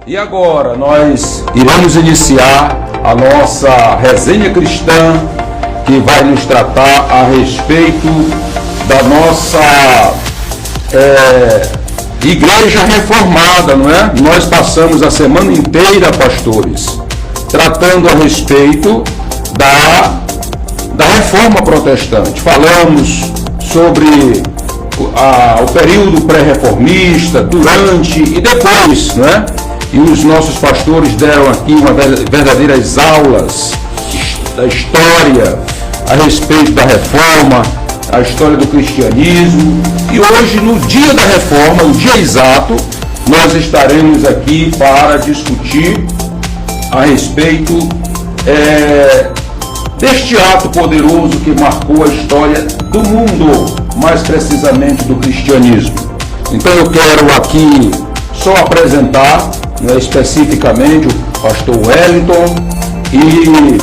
E agora nós iremos iniciar a nossa resenha cristã, que vai nos tratar a respeito da nossa igreja reformada, não é? Nós passamos a semana inteira, pastores, tratando a respeito da reforma protestante. Falamos sobre o período pré-reformista, durante e depois, não é? E os nossos pastores deram aqui verdadeiras aulas da história a respeito da reforma, a história do cristianismo. E hoje, no dia da reforma, o dia exato, nós estaremos aqui para discutir a respeito deste ato poderoso que marcou a história do mundo, mais precisamente do cristianismo. Então eu quero aqui só apresentar, especificamente o pastor Wellington e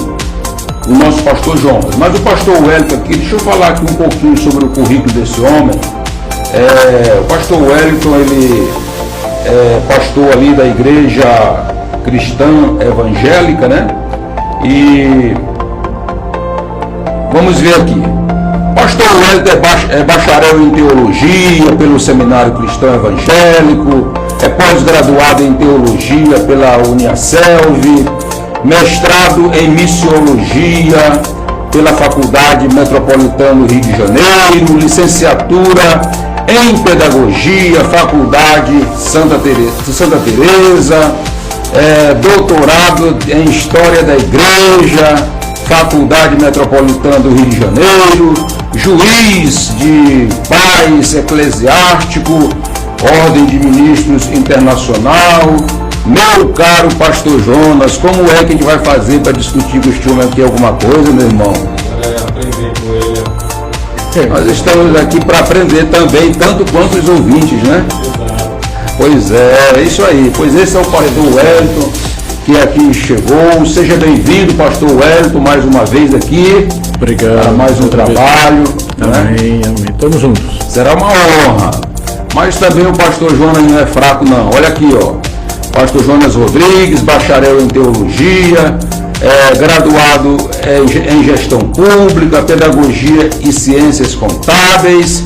o nosso pastor Jonas. Mas o pastor Wellington aqui, deixa eu falar aqui um pouquinho sobre o currículo desse homem. O pastor Wellington, ele é pastor ali da igreja cristã evangélica, né? E vamos ver aqui. Pastor Wellington é bacharel em teologia pelo Seminário Cristão Evangélico, é pós-graduado em teologia pela Uniaselv, mestrado em missiologia pela Faculdade Metropolitana do Rio de Janeiro, licenciatura em pedagogia, Faculdade Santa Teresa, doutorado em História da Igreja, Faculdade Metropolitana do Rio de Janeiro, juiz de paz eclesiástico, Ordem de Ministros Internacional. Meu caro pastor Jonas, como é que a gente vai fazer para discutir com este homem aqui alguma coisa, meu irmão? Aprender com ele. Nós estamos aqui para aprender também, tanto quanto os ouvintes, né? Exato. Pois é isso aí. Pois esse é o pastor Wellington, que aqui chegou. Seja bem-vindo, pastor Wellington, mais uma vez aqui. Obrigado. Para mais um trabalho. Amém, né? amém. Estamos juntos. Será uma honra. Mas também o pastor Jonas não é fraco, não. Olha aqui, ó. Pastor Jonas Rodrigues, bacharel em teologia, graduado em gestão pública, pedagogia e ciências contábeis,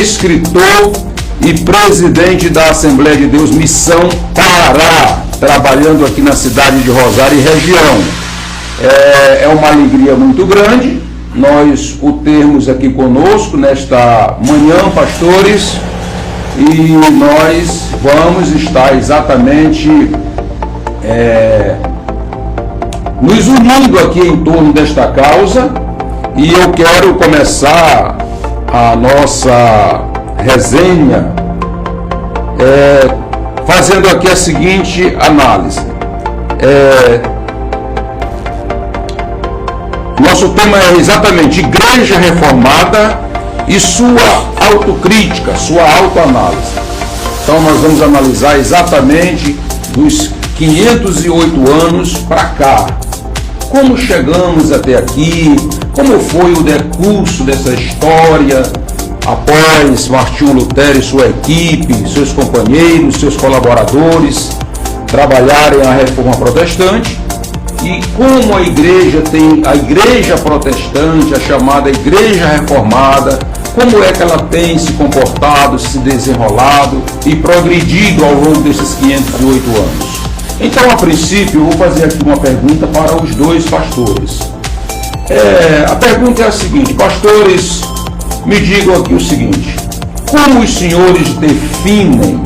escritor e presidente da Assembleia de Deus Missão Pará, trabalhando aqui na cidade de Rosário e região. É uma alegria muito grande nós o termos aqui conosco nesta manhã, pastores, e nós vamos estar exatamente nos unindo aqui em torno desta causa. E eu quero começar a nossa resenha fazendo aqui a seguinte análise. Nosso tema é exatamente Igreja Reformada e sua autocrítica, sua autoanálise. Então nós vamos analisar exatamente dos 508 anos para cá. Como chegamos até aqui, como foi o decurso dessa história após Martinho Lutero e sua equipe, seus companheiros, seus colaboradores trabalharem a reforma protestante, e como a igreja tem a igreja protestante, a chamada igreja reformada, como é que ela tem se comportado, se desenrolado e progredido ao longo desses 508 anos. Então, a princípio, eu vou fazer aqui uma pergunta para os dois pastores. A pergunta é a seguinte: pastores, me digam aqui o seguinte: como os senhores definem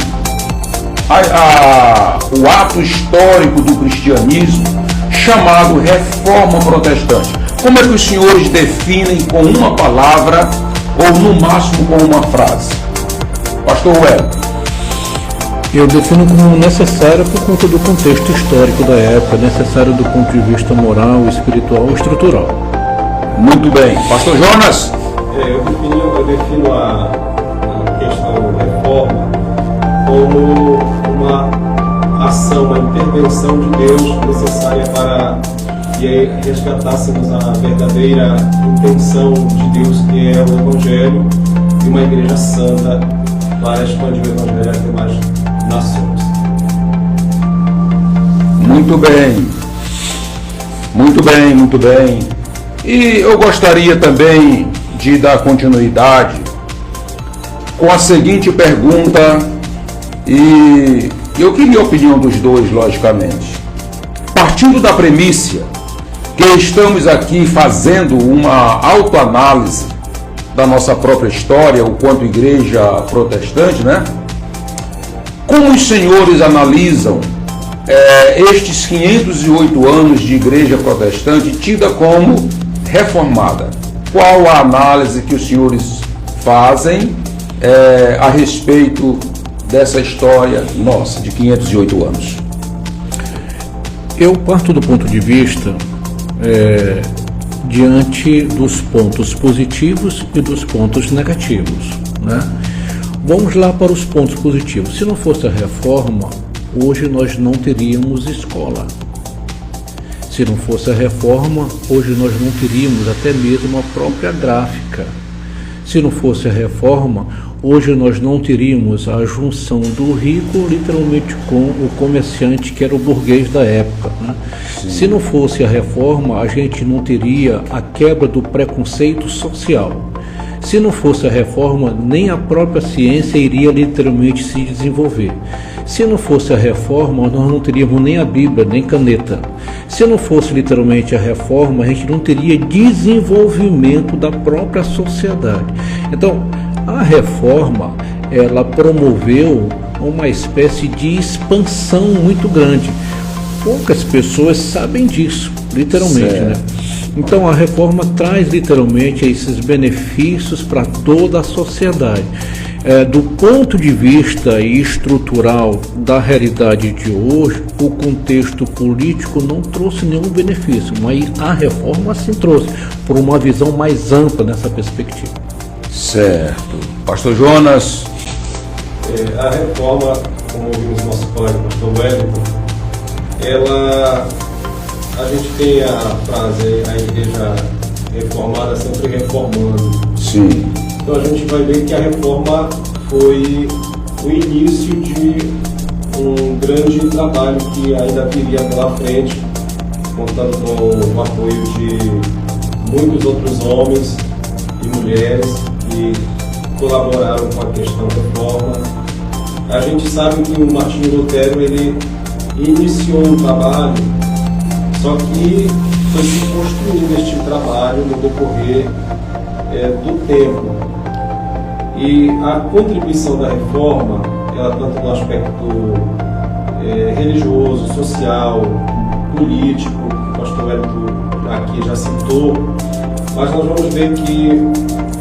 o ato histórico do cristianismo chamado Reforma Protestante? Como é que os senhores definem com uma palavra ou no máximo com uma frase? Pastor Wellington. Eu defino como necessário por conta do contexto histórico da época, necessário do ponto de vista moral, espiritual e estrutural. Muito bem. Pastor Jonas? Eu defino a questão reforma como uma ação, uma intervenção de Deus necessária para que resgatássemos a verdadeira intenção de Deus, que é o Evangelho, e uma igreja santa para expandir o Evangelho a demais nações. Muito bem. Muito bem, muito bem. E eu gostaria também de dar continuidade com a seguinte pergunta, e eu queria a opinião dos dois, logicamente. Partindo da premissa que estamos aqui fazendo uma autoanálise da nossa própria história, o quanto igreja protestante, né? Como os senhores analisam estes 508 anos de igreja protestante tida como reformada? Qual a análise que os senhores fazem a respeito dessa história nossa de 508 anos? Eu parto do ponto de vista diante dos pontos positivos e dos pontos negativos, né? Vamos lá para os pontos positivos. Se não fosse a reforma, hoje nós não teríamos escola. Se não fosse a reforma, hoje nós não teríamos até mesmo a própria gráfica. Se não fosse a reforma, hoje nós não teríamos a junção do rico literalmente com o comerciante, que era o burguês da época, né? Se não fosse a reforma, a gente não teria a quebra do preconceito social. Se não fosse a reforma, nem a própria ciência iria literalmente se desenvolver. Se não fosse a reforma, nós não teríamos nem a Bíblia, nem caneta. Se não fosse literalmente a reforma, a gente não teria desenvolvimento da própria sociedade. Então, a reforma, ela promoveu uma espécie de expansão muito grande. Poucas pessoas sabem disso, literalmente, né? Então a reforma traz literalmente esses benefícios para toda a sociedade. Do ponto de vista estrutural da realidade de hoje, o contexto político não trouxe nenhum benefício, mas a reforma sim trouxe, por uma visão mais ampla nessa perspectiva. Certo. Pastor Jonas? A reforma, como ouvimos nosso colega pastor Wellington, a gente tem a frase, a igreja reformada sempre reformando. Sim. Então a gente vai ver que a reforma foi o início de um grande trabalho que ainda viria pela frente, contando com o apoio de muitos outros homens e mulheres que colaboraram com a questão da reforma. A gente sabe que o Martinho Lutero ele iniciou um trabalho, só que foi se construindo este trabalho no decorrer do tempo. E a contribuição da reforma, ela tanto no aspecto religioso, social, político, o pastor Wellington aqui já citou, mas nós vamos ver que,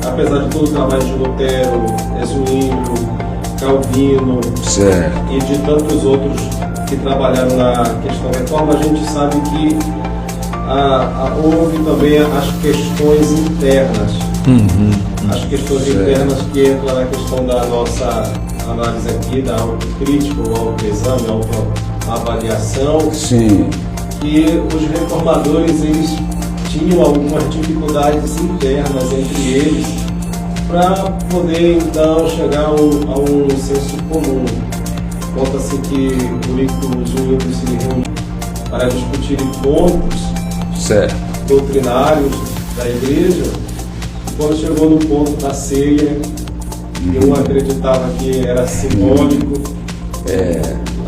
apesar de todo o trabalho de Lutero, Zwinglio, Calvino e de tantos outros que trabalharam na questão da reforma, a gente sabe que houve também as questões internas. As questões internas que entram na questão da nossa análise aqui, da autocrítica, o autoexame, a autoavaliação. Sim. Que os reformadores eles tinham algumas dificuldades internas entre eles para poder então chegar a um senso comum. Conta-se que o Líquido Zwinglio se reuniu para discutirem pontos doutrinários da igreja. Quando chegou no ponto da ceia, um acreditava que era simbólico,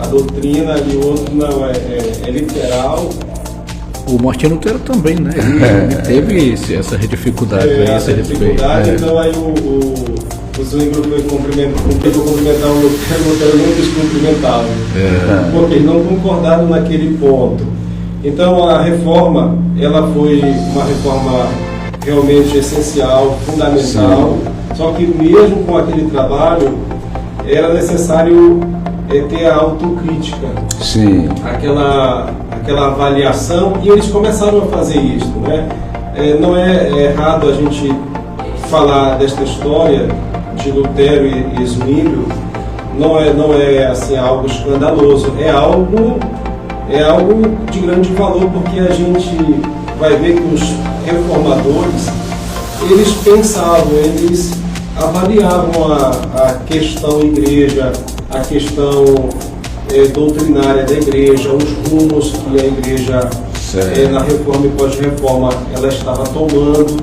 a doutrina, e o outro não, é literal. O Martinho Lutero também, né? Ele teve essa dificuldade. Então aí o Zwinglio foi cumprimentar o Lutero não quis cumprimentá-lo, porque eles não concordaram naquele ponto. Então a reforma, ela foi uma reforma realmente essencial, fundamental, só que mesmo com aquele trabalho era necessário ter a autocrítica, aquela avaliação, e eles começaram a fazer isso, né? Não é errado a gente falar desta história de Lutero e Zwinglio, não é assim algo escandaloso, é algo de grande valor, porque a gente vai ver que os reformadores, eles pensavam, eles avaliavam a questão igreja, a questão doutrinária da igreja, os rumos que a igreja, na reforma e pós-reforma, ela estava tomando.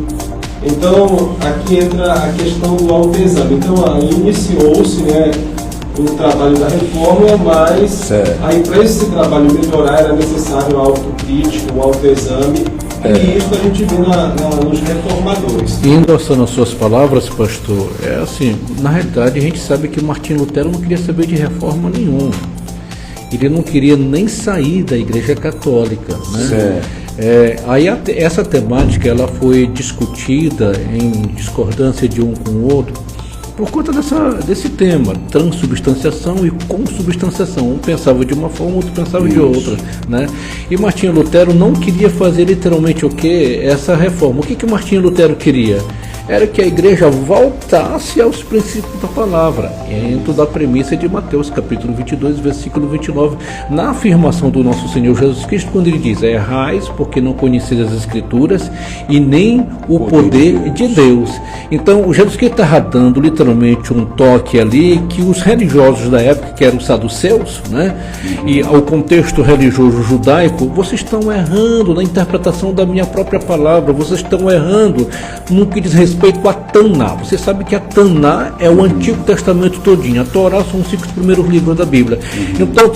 Então, aqui entra a questão do autoexame. Então, aí iniciou-se, né, o trabalho da reforma, mas aí para esse trabalho melhorar era necessário a autocrítica, o autoexame, e isso a gente vê nos reformadores. E endossando as suas palavras, pastor, é assim, na realidade a gente sabe que Martinho Lutero não queria saber de reforma nenhuma. Ele não queria nem sair da Igreja Católica, né? Aí essa temática ela foi discutida em discordância de um com o outro por conta desse tema, transubstanciação e consubstanciação. Um pensava de uma forma, outro pensava de outra, né? E Martinho Lutero não queria fazer literalmente o quê? Essa reforma. O que Martinho Lutero queria? Era que a igreja voltasse aos princípios da palavra, dentro da premissa de Mateus, capítulo 22, versículo 29, na afirmação do nosso Senhor Jesus Cristo, quando ele diz: errais porque não conheceis as Escrituras e nem o poder de Deus. Então, o Jesus Cristo estava dando literalmente um toque ali que os religiosos da época, que eram os saduceus, né, e ao contexto religioso judaico, vocês estão errando na interpretação da minha própria palavra, vocês estão errando no que diz respeito a Taná. Você sabe que a Taná é o Antigo Testamento todinho, a Torá são os 5 primeiros livros da Bíblia. Então,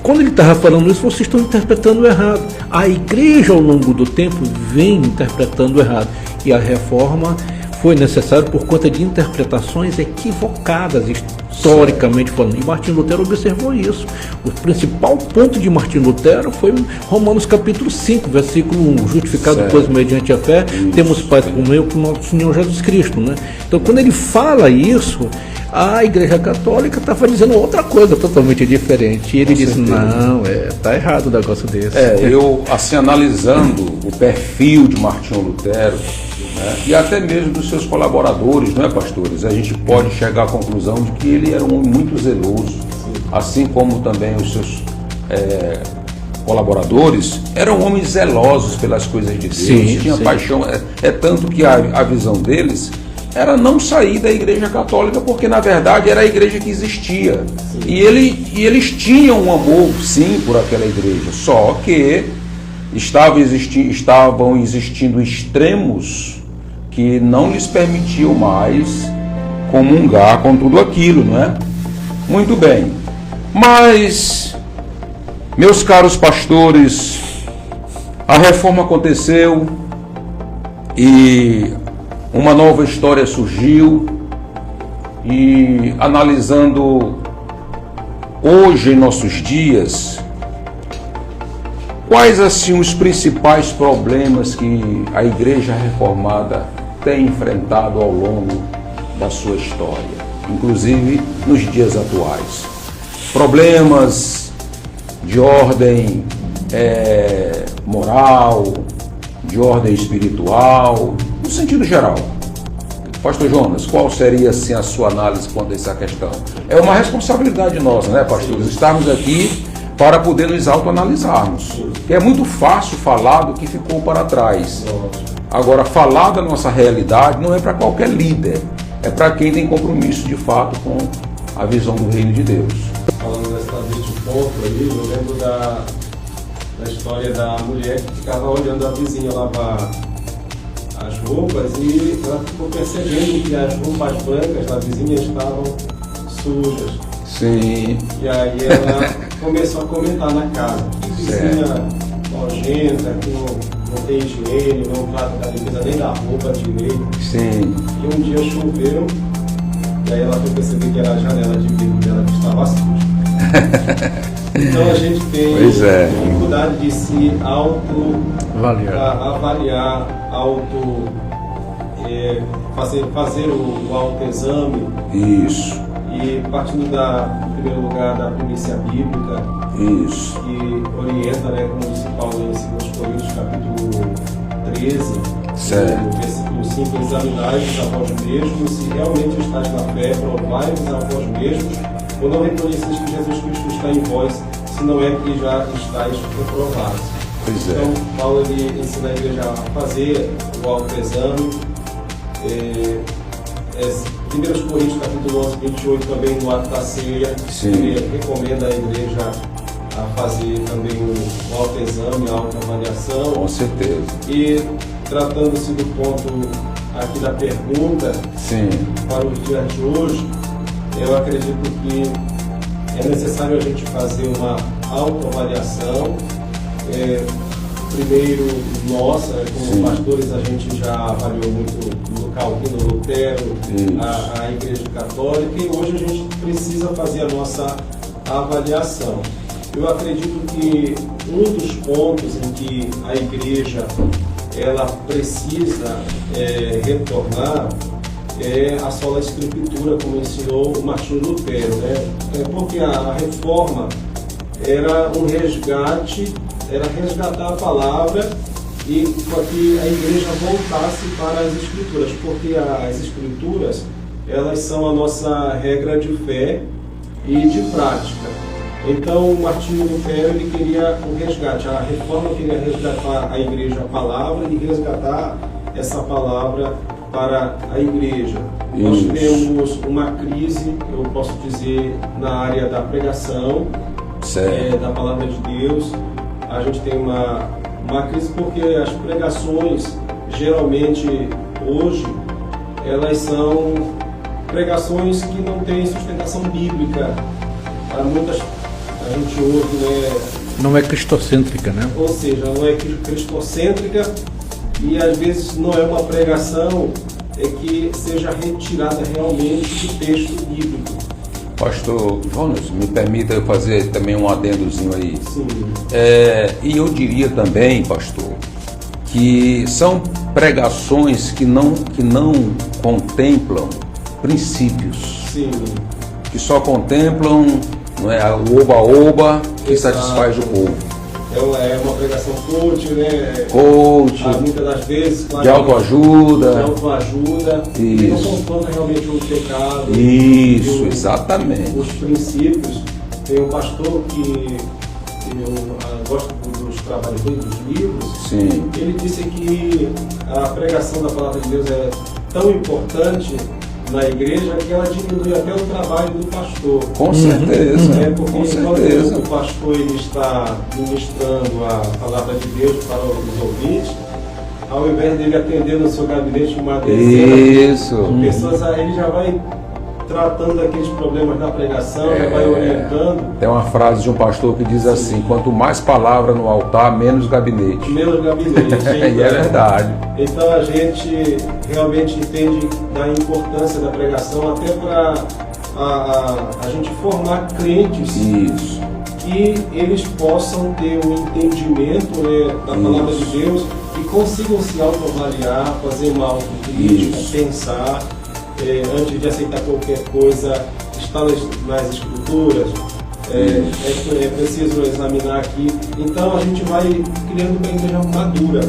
quando ele estava falando isso, vocês estão interpretando errado. A igreja, ao longo do tempo, vem interpretando errado. E a reforma foi necessária por conta de interpretações equivocadas, historicamente falando. E Martinho Lutero observou isso. O principal ponto de Martinho Lutero foi Romanos capítulo 5, versículo 1. Justificado, pois, mediante a fé, temos paz com o nosso Senhor Jesus Cristo, né? Então, quando ele fala isso, a Igreja Católica estava dizendo outra coisa totalmente diferente. E ele disse: não, está errado um negócio desse. Eu, assim, analisando o perfil de Martinho Lutero, né, e até mesmo dos seus colaboradores, não é, pastores? A gente pode chegar à conclusão de que ele era um homem muito zeloso, assim como também os seus colaboradores eram homens zelosos pelas coisas de Deus, tinha paixão. É tanto que a visão deles era não sair da Igreja Católica, porque na verdade era a igreja que existia. E eles tinham um amor, sim, por aquela igreja, só que estavam existindo extremos que não lhes permitiam mais comungar com tudo aquilo, não é? Muito bem. Mas, meus caros pastores, a reforma aconteceu e uma nova história surgiu, e analisando hoje em nossos dias, quais assim os principais problemas que a Igreja Reformada tem enfrentado ao longo da sua história, inclusive nos dias atuais? Problemas de ordem moral, de ordem espiritual, no sentido geral. Pastor Jonas, qual seria assim a sua análise quanto a essa questão? É uma responsabilidade nossa, né, pastores, estarmos aqui para poder nos autoanalisarmos. É muito fácil falar do que ficou para trás. Agora, falar da nossa realidade não é para qualquer líder, é para quem tem compromisso de fato com a visão do reino de Deus. Falando desse ponto ali, eu lembro da história da mulher que ficava olhando a vizinha lavar as roupas e ela ficou percebendo que as roupas brancas da vizinha estavam sujas. Sim. E aí ela começou a comentar na casa: que vizinha nojenta, que não tem higiene, não trata da limpeza nem da roupa direito. Sim. E um dia choveu, e aí ela foi perceber que era a janela de vidro dela que estava suja. Então a gente tem dificuldade de se avaliar, fazer o autoexame. Isso. E partindo em primeiro lugar, da primícia bíblica. Isso. Que orienta, né, como disse Paulo em 2 Coríntios, capítulo 13, no versículo 5: examinai-vos a vós mesmos, se realmente estáis na fé, provai-vos a vós mesmos, ou não reconheceis que Jesus Cristo está em vós, se não é que já estáis reprovados. Então, Paulo ensina a igreja a fazer o autoexame, 1 Coríntios capítulo 11, 28, também no ato da ceia, Sim. ele recomenda a igreja a fazer também o autoexame, a autoavaliação. Com certeza. E tratando-se do ponto aqui da pergunta, Sim. para os dias de hoje, eu acredito que é necessário a gente fazer uma autoavaliação. Primeiro, nossa, como Sim. pastores, a gente já avaliou muito no Calvino, Lutero, a Igreja Católica, e hoje a gente precisa fazer a nossa avaliação. Eu acredito que um dos pontos em que a Igreja ela precisa retornar é a sola Escritura, como ensinou o Martinho Lutero, né? Porque a reforma era um resgate, era resgatar a palavra e para que a igreja voltasse para as Escrituras, porque as Escrituras elas são a nossa regra de fé e de prática. Então o Martinho Lutero ele queria um resgate, a reforma queria resgatar a igreja a palavra e resgatar essa palavra para a igreja. Nós temos uma crise, eu posso dizer, na área da pregação, da palavra de Deus. A gente tem uma crise porque as pregações, geralmente, hoje, elas são pregações que não têm sustentação bíblica. Há muitas, a gente ouve, né? Não é cristocêntrica, né? Ou seja, não é cristocêntrica e às vezes não é uma pregação que seja retirada realmente do texto bíblico. Pastor Jonas, me permita eu fazer também um adendozinho aí. Sim. E eu diria também, pastor, que são pregações que não contemplam princípios. Sim. Que só contemplam, não é, o oba-oba que Exato. satisfaz o povo. É uma pregação coach, né? Coach, Muitas das vezes, claro, de autoajuda. de autoajuda, e não Isso. confronta realmente o pecado. Isso, exatamente. Os princípios. Tem um pastor que eu gosto dos trabalhos dele, dos livros. Sim. Ele disse que a pregação da palavra de Deus é tão importante na igreja que ela diminui até o trabalho do pastor. Com certeza. Porque Com certeza. quando o pastor ele está ministrando a palavra de Deus para os ouvintes, ao invés dele atender no seu gabinete uma dezena Isso. de pessoas, aí ele já vai tratando aqueles problemas da pregação, já vai orientando. Tem uma frase de um pastor que diz assim: quanto mais palavra no altar, menos gabinete. Menos gabinete. E é verdade. Então a gente realmente entende da importância da pregação até para a gente formar crentes. Isso. Que eles possam ter um entendimento, né, da palavra de Deus e consigam se autoavaliar, fazer uma autocrítica, pensar, antes de aceitar qualquer coisa, está nas Escrituras, é preciso examinar aqui. Então a gente vai criando uma igreja madura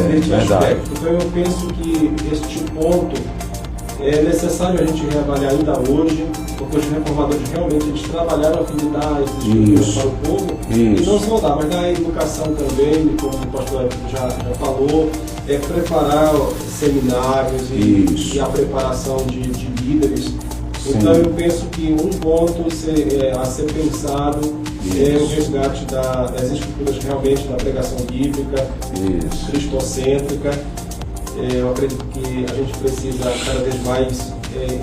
nesse verdade. aspecto. Então eu penso que este ponto é necessário a gente reavaliar ainda hoje, porque os reformadores realmente eles trabalharam a fim de dar as Escrituras para o povo, e não só dar, mas dar a educação também, como o pastor já falou, preparar seminários e a preparação de líderes. Sim. Então eu penso que um ponto a ser pensado é o resgate das Escrituras realmente, da pregação bíblica, cristocêntrica. Eu acredito que a gente precisa cada vez mais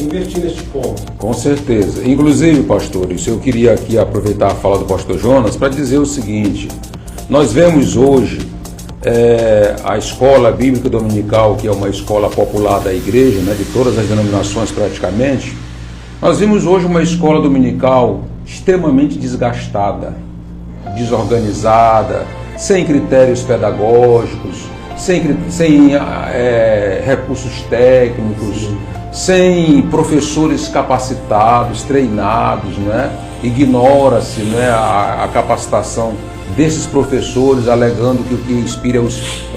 investir neste ponto. Com certeza. Inclusive, pastores, eu queria aqui aproveitar a fala do pastor Jonas para dizer o seguinte: nós vemos hoje a escola bíblica dominical, que é uma escola popular da igreja, né, de todas as denominações praticamente. Nós vimos hoje uma escola dominical extremamente desgastada, desorganizada, sem critérios pedagógicos, sem recursos técnicos, sem professores capacitados, treinados, né? Ignora-se, né, a capacitação desses professores, alegando que o que inspira é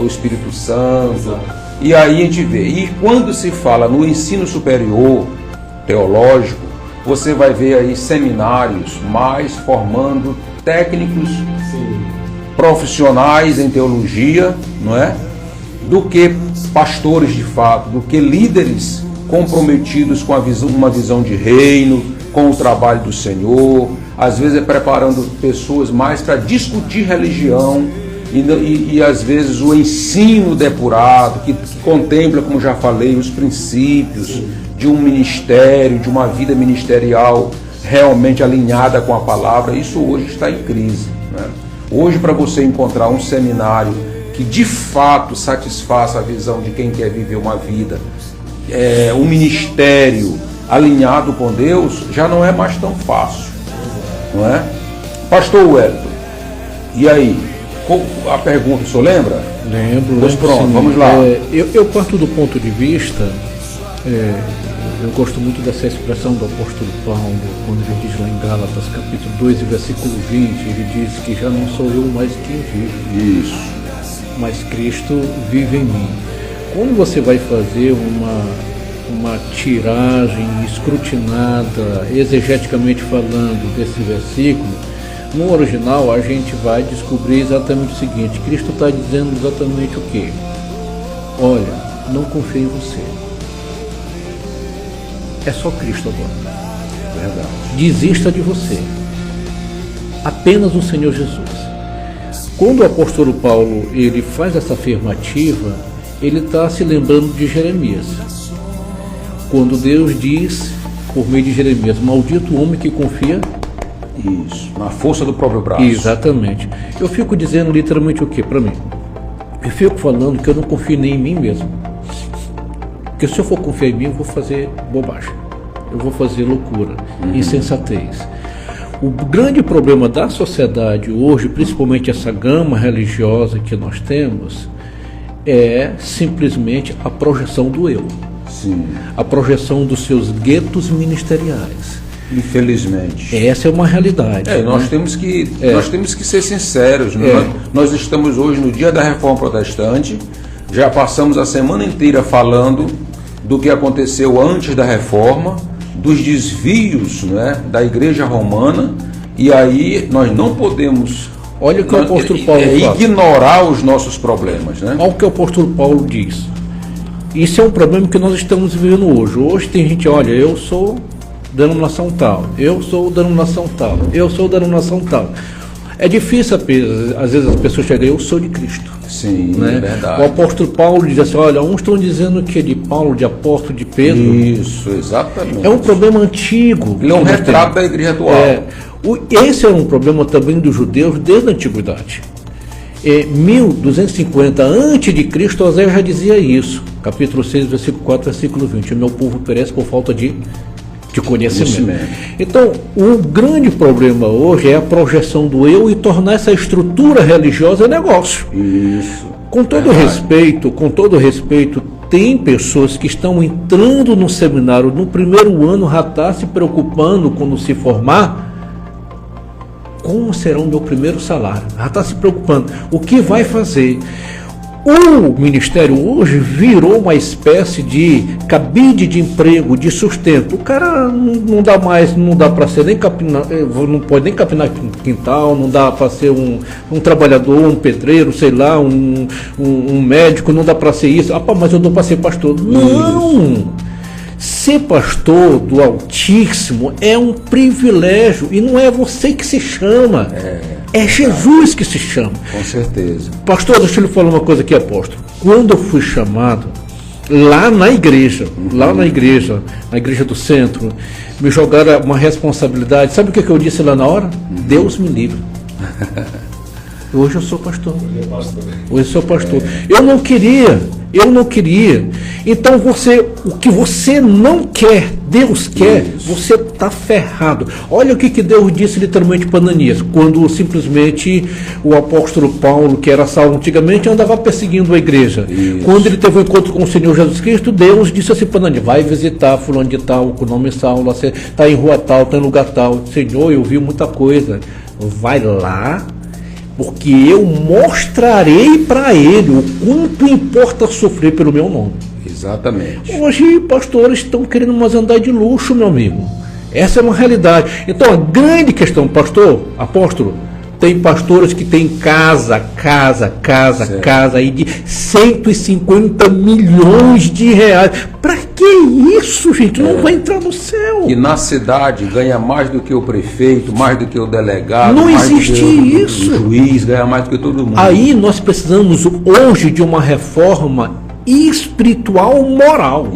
o Espírito Santo. Exato. E aí a gente vê. E quando se fala no ensino superior teológico, você vai ver aí seminários mais formando técnicos profissionais em teologia, não é? Do que pastores de fato, do que líderes comprometidos com uma visão de reino, com o trabalho do Senhor, às vezes preparando pessoas mais para discutir religião e às vezes o ensino depurado, que contempla, como já falei, os princípios de um ministério, de uma vida ministerial realmente alinhada com a palavra. Isso hoje está em crise, né? Hoje, para você encontrar um seminário que de fato satisfaça a visão de quem quer viver uma vida, um ministério alinhado com Deus, já não é mais tão fácil, não é? Pastor Wellington, e aí? A pergunta, o senhor lembra? Lembro. Pois pronto, vamos lá. Eu parto do ponto de vista, eu gosto muito dessa expressão do apóstolo Paulo, quando ele diz lá em Gálatas, capítulo 2, versículo 20, ele diz que já não sou eu mais quem vive. Isso. Mas Cristo vive em mim. Quando você vai fazer uma tiragem escrutinada, exegeticamente falando, desse versículo, no original a gente vai descobrir exatamente o seguinte: Cristo está dizendo exatamente o quê? Olha, não confie em você. É só Cristo agora. Verdade. Desista de você. Apenas o Senhor Jesus. Quando o apóstolo Paulo ele faz essa afirmativa, ele está se lembrando de Jeremias. Quando Deus diz, por meio de Jeremias, maldito o homem que confia. Isso, na força do próprio braço. Exatamente. Eu fico dizendo literalmente o que para mim? Eu fico falando que eu não confio nem em mim mesmo. Porque se eu for confiar em mim, eu vou fazer bobagem. Eu vou fazer loucura, insensatez. O grande problema da sociedade hoje, principalmente essa gama religiosa que nós temos, é simplesmente a projeção do eu. Sim. A projeção dos seus guetos ministeriais. Infelizmente. Essa é uma realidade. Nós temos que ser sinceros. Nós estamos hoje no dia da Reforma Protestante, já passamos a semana inteira falando do que aconteceu antes da Reforma, dos desvios, né, da Igreja Romana, e aí nós não podemos Olha o que o apóstolo Paulo fala. Ignorar os nossos problemas, né? Olha o que o apóstolo Paulo diz. Isso é um problema que nós estamos vivendo hoje. Hoje tem gente, olha, eu sou denominação tal, eu sou denominação tal, eu sou denominação tal. É difícil, às vezes, as pessoas chegarem, eu sou de Cristo. Sim, né? É verdade. O apóstolo Paulo diz assim, olha, uns estão dizendo que é de Paulo, de apóstolo, de Pedro. Isso, exatamente. É um problema antigo. Ele é um retrato da igreja atual. Esse é um problema também dos judeus desde a antiguidade. Em 1250 a.C., Oséias já dizia isso. Capítulo 6, versículo 4, versículo 20. O meu povo perece por falta de conhecimento. Então, o grande problema hoje é a projeção do eu e tornar essa estrutura religiosa negócio. Isso. Com todo respeito, tem pessoas que estão entrando no seminário no primeiro ano, já está se preocupando quando se formar, como será o meu primeiro salário? Já está se preocupando. O que vai fazer? O ministério hoje virou uma espécie de cabide de emprego, de sustento. O cara não dá para ser nem capinar, não pode nem capinar quintal, não dá para ser um trabalhador, um pedreiro, sei lá, um médico, não dá para ser isso. Mas eu dou para ser pastor. Não! Ser pastor do Altíssimo é um privilégio e não é você que se chama. É Jesus que se chama. Com certeza. Pastor, deixa eu lhe falar uma coisa aqui, apóstolo. Quando eu fui chamado, lá na igreja do centro, me jogaram uma responsabilidade. Sabe o que eu disse lá na hora? Deus me livre. Hoje eu sou pastor. Hoje eu sou pastor. Eu não queria. Então o que você não quer, Deus quer, você está ferrado. Olha o que Deus disse literalmente para Ananias, quando simplesmente o apóstolo Paulo, que era Saulo antigamente, andava perseguindo a igreja. Isso. Quando ele teve um encontro com o Senhor Jesus Cristo, Deus disse assim para Ananias, vai visitar fulano de tal, com o nome Saulo, está em rua tal, está em lugar tal. Senhor, eu vi muita coisa. Vai lá, porque eu mostrarei para ele o quanto importa sofrer pelo meu nome. Exatamente. Hoje, pastores estão querendo mais andar de luxo, meu amigo. Essa é uma realidade. Então, a grande questão, pastor, apóstolo, Tem pastores que têm casa aí de 150 milhões de reais. Para que isso, gente? Não vai entrar no céu. Que na cidade ganha mais do que o prefeito, mais do que o delegado, Não mais existe do que isso. o juiz, ganha mais do que todo mundo. Aí nós precisamos hoje de uma reforma espiritual moral.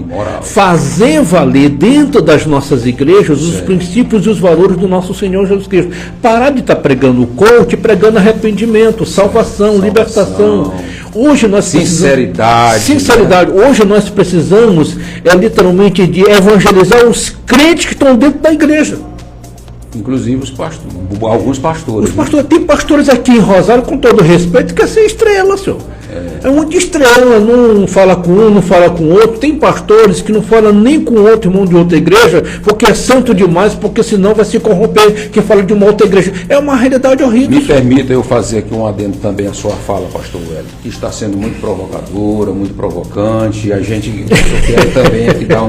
Fazer valer dentro das nossas igrejas os princípios e os valores do nosso Senhor Jesus Cristo. Parar de estar pregando o coach, pregando arrependimento, salvação, libertação. Hoje nós sinceridade. Hoje nós precisamos literalmente de evangelizar os crentes que estão dentro da igreja. Inclusive os pastores, alguns pastores. Tem pastores aqui em Rosário, com todo respeito, que quer ser estrela, senhor. É muito estrela, não fala com um, não fala com outro. Tem pastores que não falam nem com outro irmão de outra igreja, porque é santo demais, porque senão vai se corromper quem fala de uma outra igreja. É uma realidade horrível. Me permita eu fazer aqui um adendo também à sua fala, pastor Wellington, que está sendo muito provocadora, muito provocante, e a gente quer também aqui dar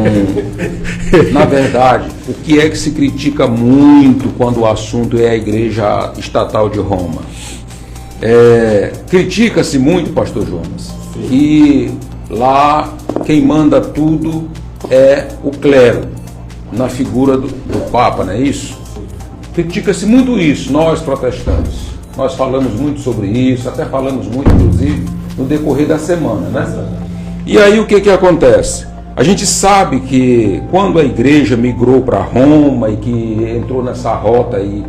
Na verdade, o que é que se critica muito quando o assunto é a Igreja Estatal de Roma? Critica-se muito, pastor Jonas, que lá quem manda tudo é o clero, na figura do Papa, não é isso? Critica-se muito isso, nós protestantes. Nós falamos muito sobre isso, até falamos muito, inclusive, no decorrer da semana, né? E aí o que acontece? A gente sabe que quando a igreja migrou para Roma e que entrou nessa rota aí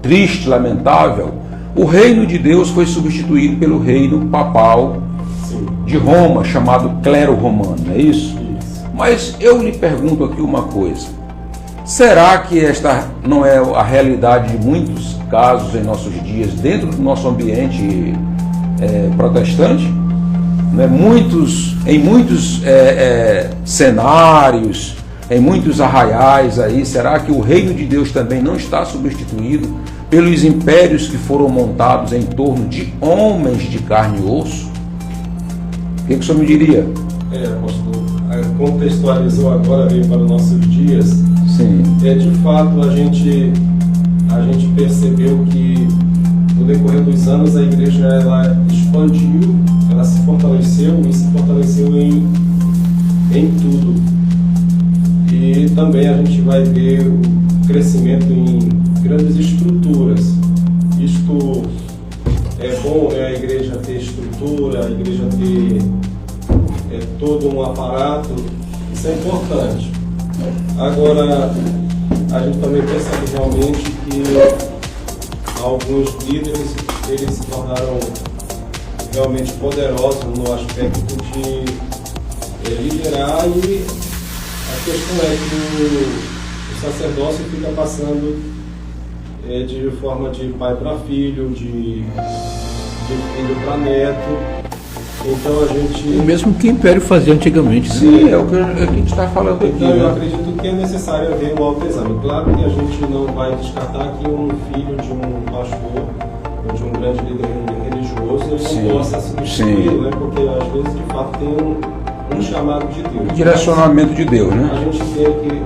triste, lamentável, o reino de Deus foi substituído pelo reino papal de Roma, chamado clero romano, não é isso? Mas eu lhe pergunto aqui uma coisa. Será que esta não é a realidade de muitos casos em nossos dias, dentro do nosso ambiente protestante? Em muitos cenários, em muitos arraiais aí, será que o reino de Deus também não está substituído pelos impérios que foram montados em torno de homens de carne e osso? O que o senhor me diria? Pastor, contextualizou agora, veio para os nossos dias. Sim. De fato, a gente percebeu que no decorrer dos anos a igreja ela expandiu, ela se fortaleceu e se fortaleceu em tudo. E também a gente vai ver o crescimento em grandes estruturas. Isto é bom, a igreja ter estrutura, a igreja ter todo um aparato, isso é importante. Agora, a gente também percebe realmente que alguns líderes, eles se tornaram realmente poderosos no aspecto de liderar, e a questão é que o sacerdócio fica passando de forma de pai para filho, de filho para neto. Então a gente... O mesmo que o Império fazia antigamente. Sim, é o que a gente está falando aqui. Então eu acredito que é necessário haver um autoexame. Claro que a gente não vai descartar que um filho de um pastor ou de um grande líder religioso ele não possa substituí-lo, né? Porque às vezes de fato tem um chamado de Deus. Direcionamento de Deus, né? A gente vê que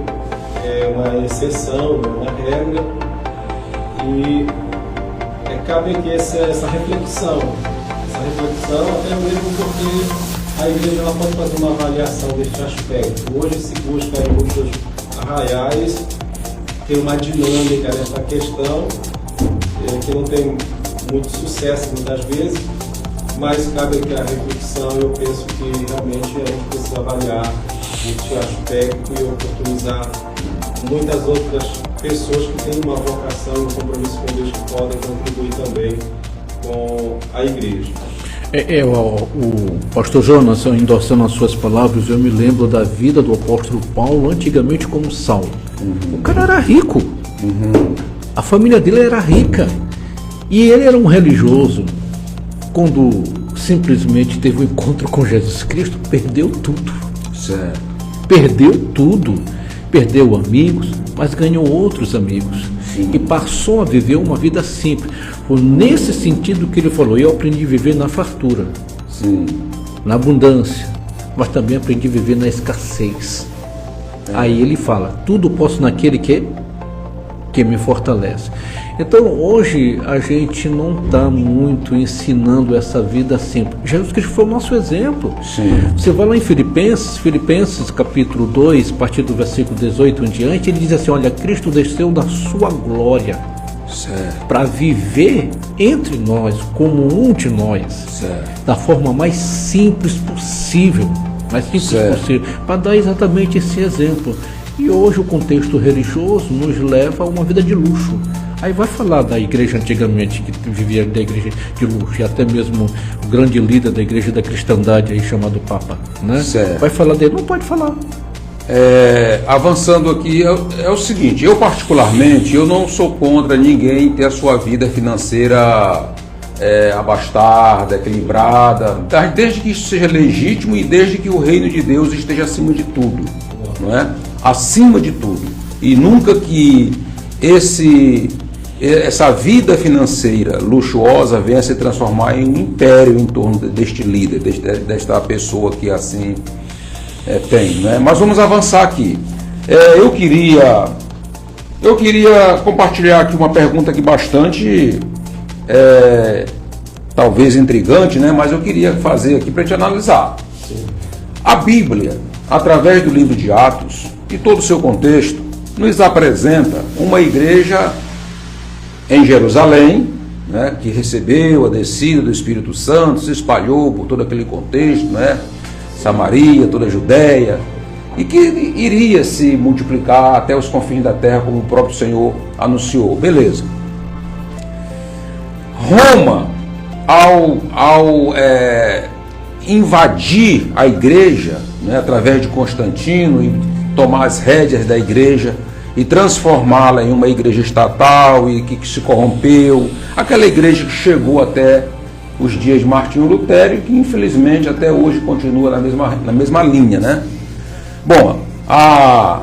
é uma exceção, uma regra, e cabe aqui essa reflexão. Até mesmo porque a igreja ela pode fazer uma avaliação deste aspecto. Hoje se busca em muitos arraiais ter uma dinâmica nessa questão que não tem muito sucesso muitas vezes, mas cabe aqui a reflexão. Eu penso que realmente a gente precisa avaliar este aspecto e oportunizar muitas outras pessoas que têm uma vocação e um compromisso com Deus que podem contribuir também com a igreja. O pastor Jonas, endossando as suas palavras, eu me lembro da vida do apóstolo Paulo antigamente como Saulo. O cara era rico, a família dele era rica, e ele era um religioso. Quando simplesmente teve um encontro com Jesus Cristo, perdeu tudo. Certo. Perdeu tudo. Perdeu amigos, mas ganhou outros amigos. Sim. E passou a viver uma vida simples. Foi nesse sentido que ele falou: eu aprendi a viver na fartura, sim, na abundância, mas também aprendi a viver na escassez. Aí ele fala: tudo posso naquele que que me fortalece. Então hoje a gente não está muito ensinando essa vida simples. Jesus Cristo foi o nosso exemplo. Sim. Você vai lá em Filipenses capítulo 2, a partir do versículo 18 em diante, ele diz assim: olha, Cristo desceu da sua glória para viver entre nós, como um de nós, Certo. da forma mais simples possível, para dar exatamente esse exemplo. E hoje o contexto religioso nos leva a uma vida de luxo. Aí vai falar da igreja antigamente, que vivia da igreja de luxo, e até mesmo o grande líder da igreja da cristandade aí, chamado Papa, né? Certo. Vai falar dele, não pode falar. Avançando aqui, é o seguinte: eu particularmente, eu não sou contra ninguém ter a sua vida financeira abastada, equilibrada, desde que isso seja legítimo e desde que o reino de Deus esteja acima de tudo, não é? Acima de tudo. E nunca que essa vida financeira luxuosa venha se transformar em um império em torno deste líder, desta pessoa que assim tem, né? Mas vamos avançar aqui. Eu queria compartilhar aqui uma pergunta que bastante talvez intrigante, né? Mas eu queria fazer aqui para te analisar. Sim. A Bíblia, através do livro de Atos e todo o seu contexto, nos apresenta uma igreja em Jerusalém, né, que recebeu a descida do Espírito Santo, se espalhou por todo aquele contexto, né, Samaria, toda a Judéia, e que iria se multiplicar até os confins da terra, como o próprio Senhor anunciou. Beleza. Roma, ao invadir a igreja, né, através de Constantino, e tomar as rédeas da igreja e transformá-la em uma igreja estatal e que se corrompeu, aquela igreja que chegou até os dias de Martinho Lutero e que infelizmente até hoje continua na mesma linha, né? Bom, a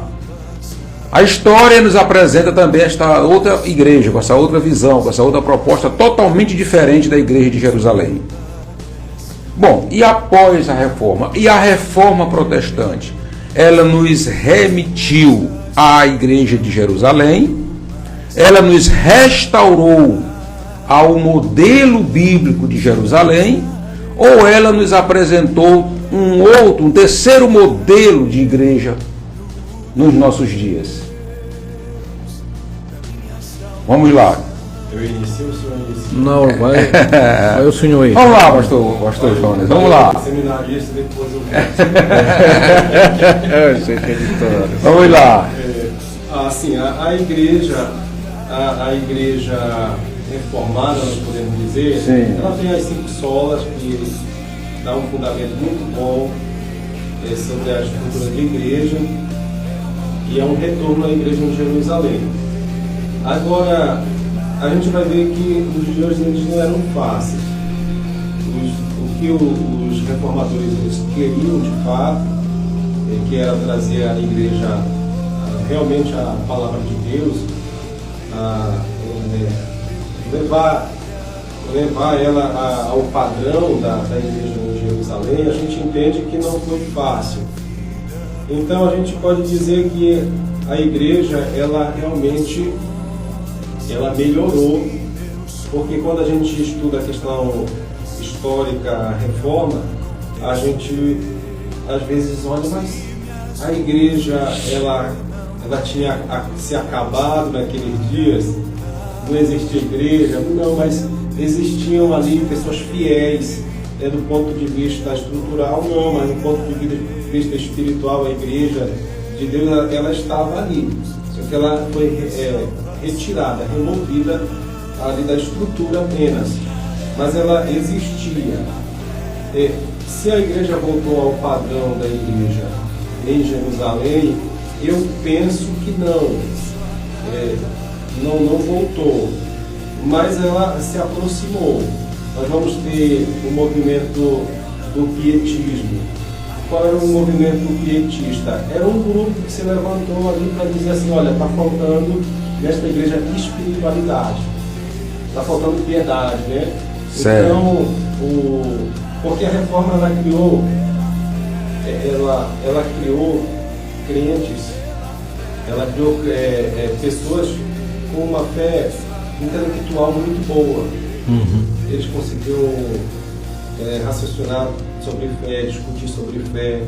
história nos apresenta também esta outra igreja, com essa outra visão, com essa outra proposta totalmente diferente da igreja de Jerusalém. Bom, e após a reforma? E a reforma protestante? Ela nos remitiu à igreja de Jerusalém, ela nos restaurou ao modelo bíblico de Jerusalém, ou ela nos apresentou um terceiro modelo de igreja nos nossos dias? Vamos lá. Eu inicio, o senhor inicia? Não, vai o senhor aí. Vamos lá, pastor Jonas, vamos lá. Seminarista, depois eu Vamos lá. Assim, a igreja reformada, nós podemos dizer, Sim. ela tem as 5 solas que dá um fundamento muito bom sobre a estrutura da igreja, e é um retorno à igreja em Jerusalém. Agora, a gente vai ver que os dias eles não eram fáceis. O que os reformadores eles queriam de fato, que era trazer à igreja realmente a palavra de Deus, levar ela ao padrão da igreja em Jerusalém, a gente entende que não foi fácil. Então a gente pode dizer que a igreja ela realmente melhorou, porque quando a gente estuda a questão histórica, a reforma, a gente às vezes olha, mas a igreja ela tinha se acabado naqueles dias, não existia igreja, não, mas existiam ali pessoas fiéis, do ponto de vista estrutural não, mas do ponto de vista espiritual, a igreja de Deus ela estava ali, só que ela foi retirada, removida ali da estrutura apenas, mas ela existia. Se a igreja voltou ao padrão da igreja em Jerusalém, eu penso que não voltou, mas ela se aproximou. Nós vamos ter o movimento do pietismo. Qual era o movimento pietista? Era um grupo que se levantou ali para dizer assim, olha, está faltando nesta igreja espiritualidade, está faltando piedade, né? Certo. Então, porque a reforma ela criou crentes, ela criou pessoas com uma fé intelectual muito boa. Eles conseguiam raciocinar sobre fé, discutir sobre fé,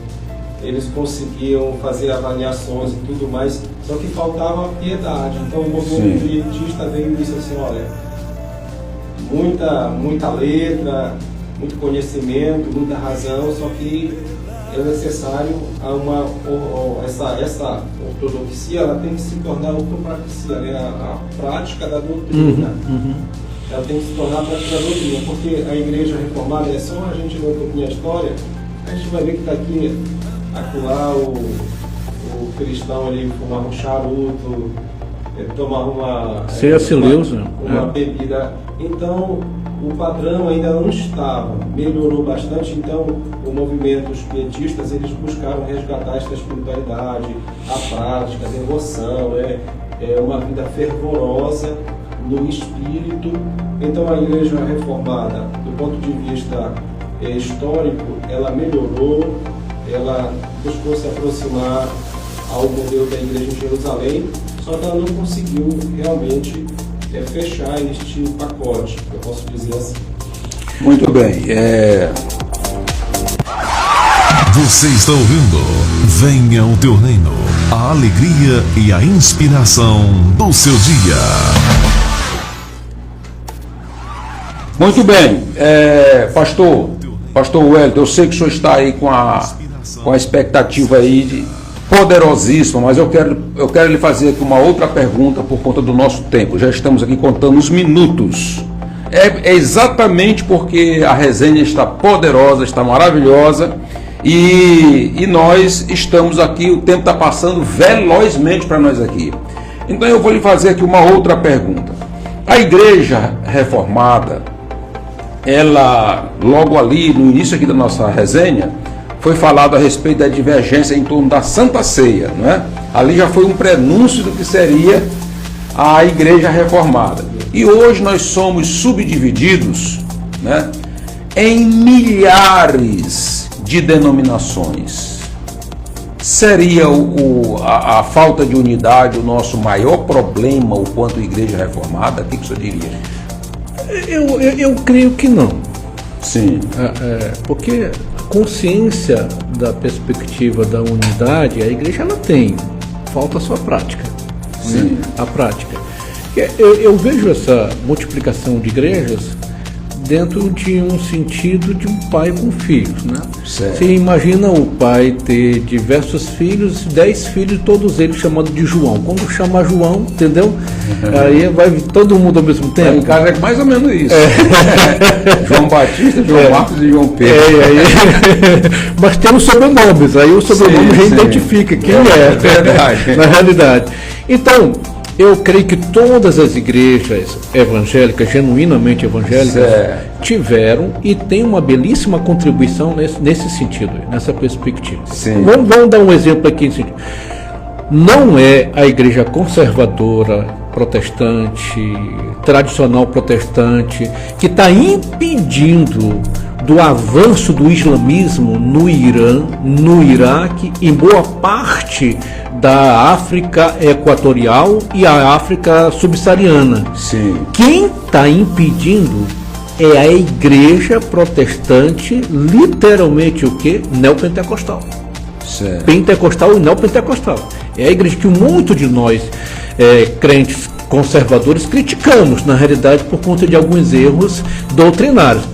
eles conseguiam fazer avaliações e tudo mais, só que faltava piedade. Então o movimento pietista veio e disse assim, olha, muita letra, muito conhecimento, muita razão, só que é necessário essa ortodoxia, ela tem que se tornar ortopraxia, né? A prática da doutrina. Ela tem que se tornar a prática da doutrina, porque a igreja reformada, é só a gente ler um pouquinho a história, a gente vai ver que está aqui, acolá, o cristão ali fumar um charuto, tomar uma bebida. Então, o padrão ainda não estava, melhorou bastante. Então, o movimento, os pietistas, eles buscaram resgatar essa espiritualidade, a prática, a devoção, uma vida fervorosa no espírito. Então, a igreja reformada, do ponto de vista histórico, ela melhorou, ela buscou se aproximar ao modelo da igreja em Jerusalém, só que ela não conseguiu realmente fechar este pacote, eu posso dizer assim. Muito bem. Você está ouvindo Venha o Teu Reino, a alegria e a inspiração do seu dia. Muito bem. Pastor Wellington, eu sei que o senhor está aí com a expectativa aí poderosíssima, mas eu quero lhe fazer aqui uma outra pergunta por conta do nosso tempo. Já estamos aqui contando os minutos. É exatamente porque a resenha está poderosa, está maravilhosa, e nós estamos aqui, o tempo está passando velozmente para nós aqui. Então eu vou lhe fazer aqui uma outra pergunta. A igreja reformada, ela, logo ali no início aqui da nossa resenha, foi falado a respeito da divergência em torno da Santa Ceia, não é? Ali já foi um prenúncio do que seria a igreja reformada. E hoje nós somos subdivididos, né, em milhares de denominações. Seria a falta de unidade o nosso maior problema, o quanto igreja reformada? O que o senhor diria? Eu creio que não. Sim. Porque consciência da perspectiva da unidade, a igreja ela tem, falta só a prática. Sim. Né? A prática. Eu vejo essa multiplicação de igrejas dentro de um sentido de um pai com filhos, né? Certo. Você imagina o pai ter diversos filhos, 10 filhos, todos eles chamados de João. Quando chama João, entendeu? Aí vai todo mundo ao mesmo tempo. Em casa é mais ou menos isso. João Batista, João Marcos e João Pedro. Mas tem os sobrenomes, aí o sobrenome reidentifica quem é. Verdade. Na realidade. Então, eu creio que todas as igrejas evangélicas, genuinamente evangélicas, tiveram e têm uma belíssima contribuição nesse sentido, nessa perspectiva. Sim. Vamos dar um exemplo aqui. Não é a igreja conservadora, protestante, tradicional protestante, que está impedindo do avanço do islamismo no Irã, no Iraque, em boa parte da África Equatorial e a África Subsaariana. Sim. Quem está impedindo é a igreja protestante, literalmente o quê? Neopentecostal. Certo. Pentecostal e neopentecostal. É a igreja que muito de nós, crentes conservadores, criticamos, na realidade, por conta de alguns erros doutrinários.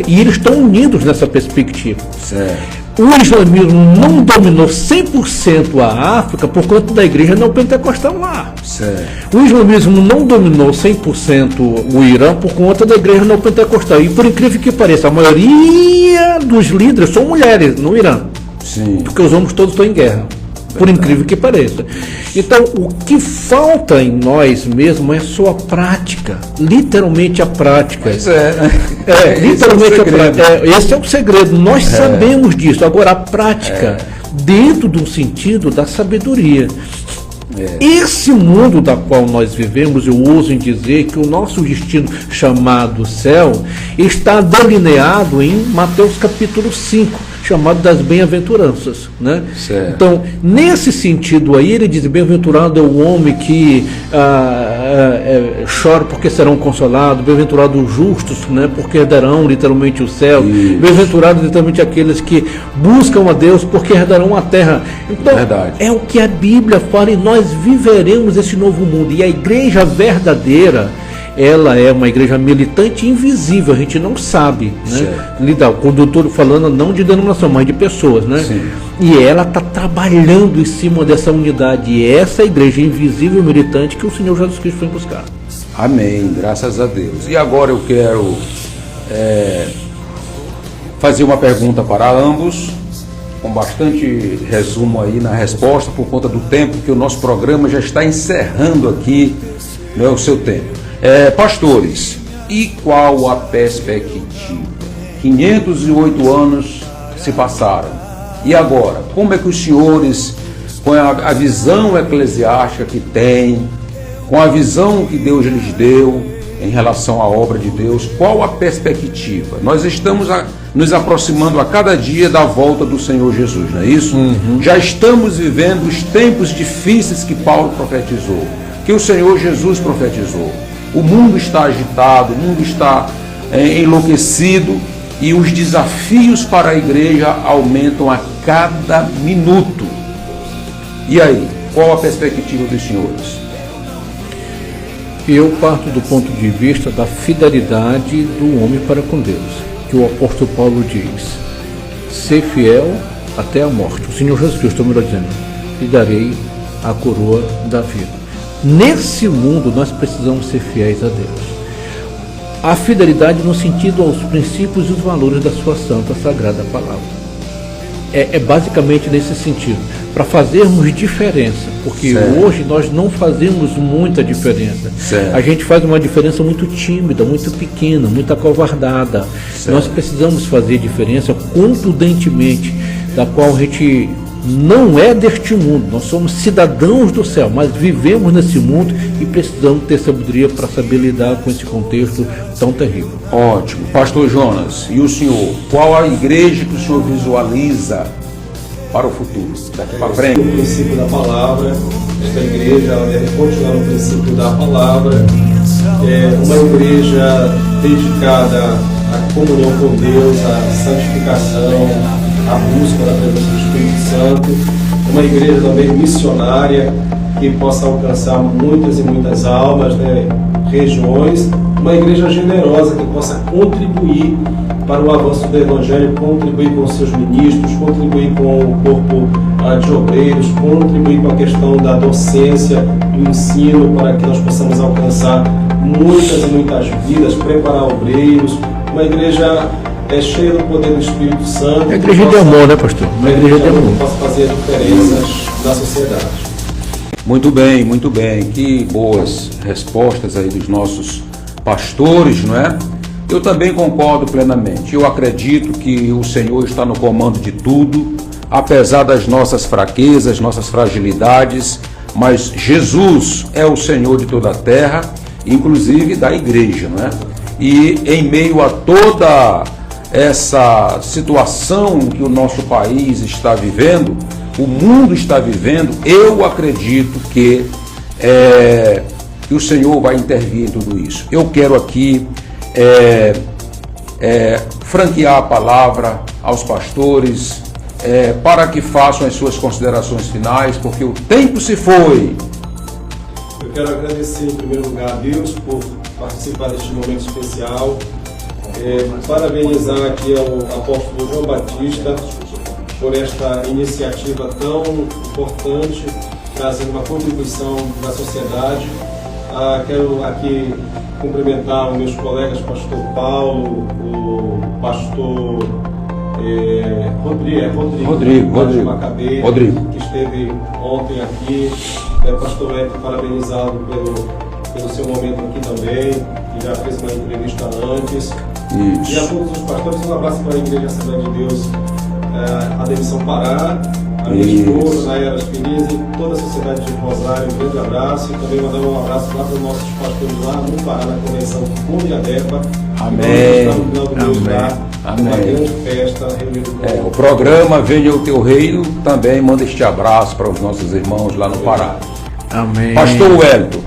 E eles estão unidos nessa perspectiva. Certo. O islamismo não dominou 100% a África por conta da igreja neopentecostal lá. Certo. O islamismo não dominou 100% o Irã por conta da igreja neopentecostal. E por incrível que pareça, a maioria dos líderes são mulheres no Irã. Sim. Porque os homens todos estão em guerra. Por incrível que pareça. Então, o que falta em nós mesmo é só a prática. Literalmente a prática. Pois literalmente a prática. Esse é o segredo. Nós sabemos disso. Agora, a prática, dentro do sentido da sabedoria. Esse mundo da qual nós vivemos, eu ouso em dizer que o nosso destino chamado céu está delineado em Mateus capítulo 5, chamado das bem-aventuranças, né? Certo. Então, nesse sentido aí, ele diz, bem-aventurado é o homem que choram porque serão consolados, bem-aventurados os justos, né, porque herdarão literalmente o céu, bem-aventurados literalmente aqueles que buscam a Deus, porque herdarão a terra. Então, é o que a Bíblia fala, e nós viveremos esse novo mundo. E a igreja verdadeira, ela é uma igreja militante invisível, a gente não sabe, né? Lidar com o doutor falando não de denominação, mas de pessoas, né? Sim. E ela está trabalhando em cima dessa unidade, e essa igreja invisível militante que o Senhor Jesus Cristo foi buscar. Amém, graças a Deus. E agora eu quero fazer uma pergunta para ambos, com bastante resumo aí na resposta, por conta do tempo, que o nosso programa já está encerrando aqui, né, o seu tempo. Pastores, e qual a perspectiva? 508 anos se passaram. E agora? Como é que os senhores, com a visão eclesiástica que têm, com a visão que Deus lhes deu em relação à obra de Deus, qual a perspectiva? Nós estamos nos aproximando a cada dia da volta do Senhor Jesus, não é isso? Já estamos vivendo os tempos difíceis que Paulo profetizou, que o Senhor Jesus profetizou. O mundo está agitado, o mundo está enlouquecido, e os desafios para a igreja aumentam a cada minuto. E aí, qual a perspectiva dos senhores? Eu parto do ponto de vista da fidelidade do homem para com Deus, que o apóstolo Paulo diz: ser fiel até a morte. O Senhor Jesus Cristo, melhor dizendo, lhe darei a coroa da vida. Nesse mundo nós precisamos ser fiéis a Deus. A fidelidade no sentido aos princípios e os valores da sua santa, sagrada palavra. É basicamente nesse sentido, para fazermos diferença, porque hoje nós não fazemos muita diferença. A gente faz uma diferença muito tímida, muito pequena, muito acovardada. Nós precisamos fazer diferença contundentemente, da qual a gente não é deste mundo, nós somos cidadãos do céu, mas vivemos nesse mundo e precisamos ter sabedoria para saber lidar com esse contexto tão terrível. Ótimo. Pastor Jonas, e o senhor? Qual a igreja que o senhor visualiza para o futuro, daqui para frente? O princípio da palavra, esta igreja deve continuar no princípio da palavra, uma igreja dedicada à comunhão com Deus, à santificação, a busca da presença do Espírito Santo, uma igreja também missionária que possa alcançar muitas e muitas almas, né, regiões, uma igreja generosa que possa contribuir para o avanço do Evangelho, contribuir com os seus ministros, contribuir com o corpo de obreiros, contribuir com a questão da docência, do ensino, para que nós possamos alcançar muitas e muitas vidas, preparar obreiros, uma igreja cheia do poder do Espírito Santo. É igreja de amor, né, pastor? Uma igreja de amor. Que possa fazer a diferença na sociedade. Muito bem, muito bem. Que boas respostas aí dos nossos pastores, não é? Eu também concordo plenamente. Eu acredito que o Senhor está no comando de tudo, apesar das nossas fraquezas, nossas fragilidades, mas Jesus é o Senhor de toda a terra, inclusive da igreja, não é? E em meio a toda essa situação que o nosso país está vivendo, o mundo está vivendo, eu acredito que o Senhor vai intervir em tudo isso. Eu quero aqui franquear a palavra aos pastores para que façam as suas considerações finais, porque o tempo se foi. Eu quero agradecer em primeiro lugar a Deus por participar deste momento especial. Parabenizar aqui ao apóstolo João Batista por esta iniciativa tão importante, trazendo uma contribuição para a sociedade. Quero aqui cumprimentar os meus colegas, pastor Paulo, o pastor Rodrigo Macabeira, que esteve ontem aqui, o pastor Hélio, parabenizado pelo seu momento aqui também, que já fez uma entrevista antes. Isso. E a todos os pastores, um abraço para a Igreja Assembleia de Deus, a Demissão Pará, a minha esposa, a Eras Feliz, e toda a sociedade de Rosário, um grande abraço. E também mandar um abraço lá para os nossos pastores lá no Pará, na convenção Conde Adepa. Amém. Uma grande festa reunida. O programa Venha o Teu Reino também manda este abraço para os nossos irmãos lá no Pará. Amém. Pastor Wellington.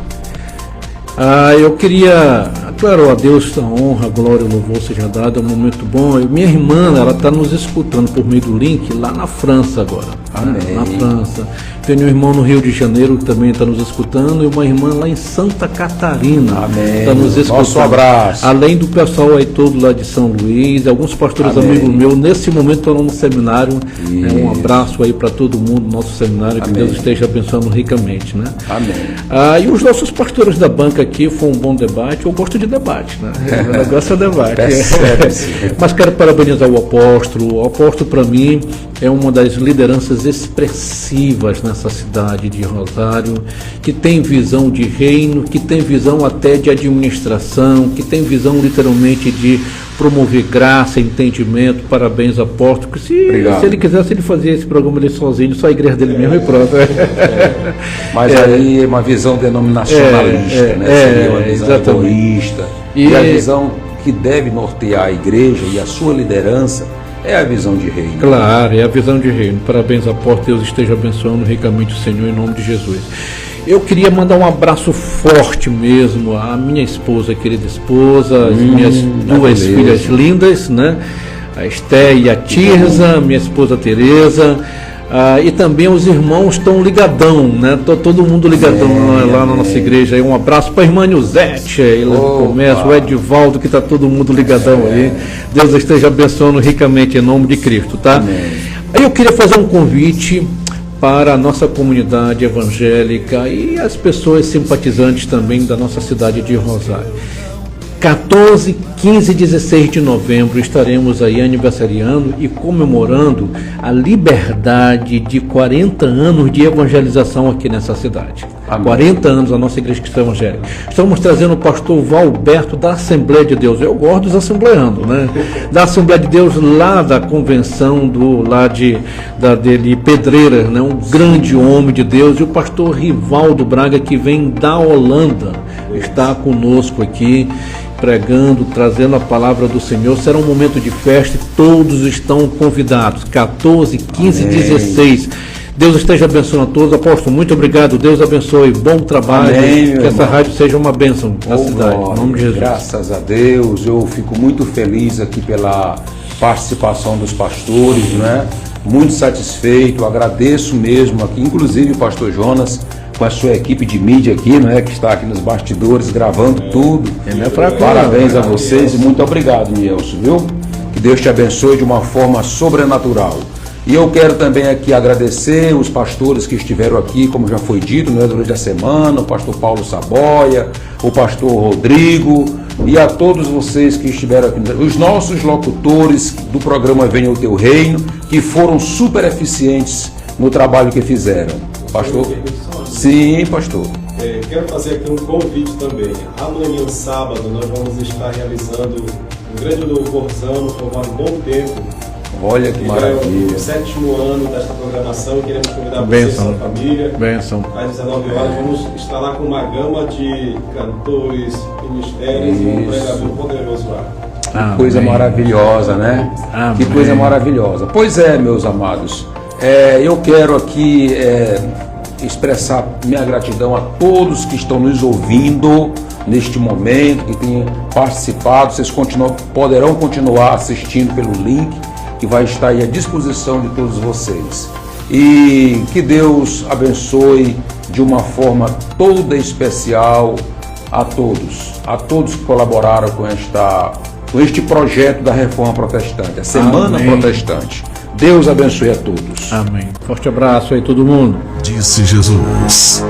Eu queria, claro, a Deus a honra, a glória, o louvor seja dado, é um momento bom. Minha irmã, ela está nos escutando por meio do link lá na França agora. Amém. Na França. Tenho um irmão no Rio de Janeiro que também está nos escutando e uma irmã lá em Santa Catarina. Amém. Está nos escutando. Nosso abraço. Além do pessoal aí todo lá de São Luís, alguns pastores Amém. amigos meus, nesse momento estão no seminário. Um abraço aí para todo mundo do nosso seminário, que Amém. Deus esteja abençoando ricamente, né? Amém. E os nossos pastores da banca aqui, foi um bom debate. Eu gosto de debate, né? O negócio é debate. Percebe-se. Mas quero parabenizar o apóstolo. O apóstolo, para mim, é uma das lideranças expressivas nessa cidade de Rosário, que tem visão de reino, que tem visão até de administração, que tem visão literalmente de promover graça, entendimento. Parabéns, apóstolo. Se ele quisesse, ele fazia esse programa ele sozinho, só a igreja dele mesmo e pronto. Mas aí é uma visão denominacionalista, né? Seria uma visão egoísta. E a visão que deve nortear a igreja e a sua liderança é a visão de reino. Claro, é a visão de reino. Parabéns, apóstolo. Deus esteja abençoando ricamente o Senhor em nome de Jesus. Eu queria mandar um abraço forte mesmo à minha esposa, querida esposa, as minhas duas filhas lindas, né? A Esté e a Tirza, minha esposa Tereza. E também os irmãos estão ligadão, né? Todo mundo ligadão lá na nossa igreja. Um abraço para a irmã Nilzete, do comércio, o Edivaldo, que está todo mundo ligadão aí. Deus esteja abençoando ricamente em nome de Cristo, tá? Amém. Aí eu queria fazer um convite para a nossa comunidade evangélica e as pessoas simpatizantes também da nossa cidade de Rosário. 14, 15 e 16 de novembro estaremos aí aniversariando e comemorando a liberdade de 40 anos de evangelização aqui nessa cidade. Amém. 40 anos a nossa igreja cristã evangélica. Estamos trazendo o pastor Valberto da Assembleia de Deus. Eu gosto dos assembleando, né? Da Assembleia de Deus lá da convenção dele Pedreiras, né? Um grande homem de Deus. E o pastor Rivaldo Braga, que vem da Holanda, está conosco aqui, pregando, trazendo a palavra do Senhor. Será um momento de festa e todos estão convidados. 14, 15 e 16. Deus esteja abençoando a todos. Apóstolo, muito obrigado. Deus abençoe. Bom trabalho. Amém, que essa rádio seja uma bênção na cidade. Glória. Em nome de Jesus. Graças a Deus. Eu fico muito feliz aqui pela participação dos pastores, né? Muito satisfeito. Agradeço mesmo aqui, inclusive o pastor Jonas, com a sua equipe de mídia aqui, né, que está aqui nos bastidores gravando tudo. Parabéns a vocês e muito obrigado, Nielson, viu? Que Deus te abençoe de uma forma sobrenatural. E eu quero também aqui agradecer os pastores que estiveram aqui, como já foi dito, né, durante a semana, o pastor Paulo Saboia, o pastor Rodrigo e a todos vocês que estiveram aqui, os nossos locutores do programa Venha o Teu Reino, que foram super eficientes no trabalho que fizeram. Pastor? Sim, pastor. Quero fazer aqui um convite também. Amanhã, sábado, nós vamos estar realizando um grande louvorzão por um bom tempo. Olha que maravilha. É o 7º ano desta programação. Queremos convidar você e sua família. Bênção. Às 19 horas vamos estar lá com uma gama de cantores, ministérios e um pregador poderoso lá. Que coisa maravilhosa, né? Amém. Que coisa maravilhosa. Pois é, meus amados. Eu quero aqui expressar minha gratidão a todos que estão nos ouvindo neste momento, que têm participado. Vocês poderão continuar assistindo pelo link que vai estar aí à disposição de todos vocês. E que Deus abençoe de uma forma toda especial a todos que colaboraram com este projeto da Reforma Protestante, a Semana Amém. Protestante. Deus abençoe a todos. Amém. Forte abraço aí, todo mundo. Disse Jesus.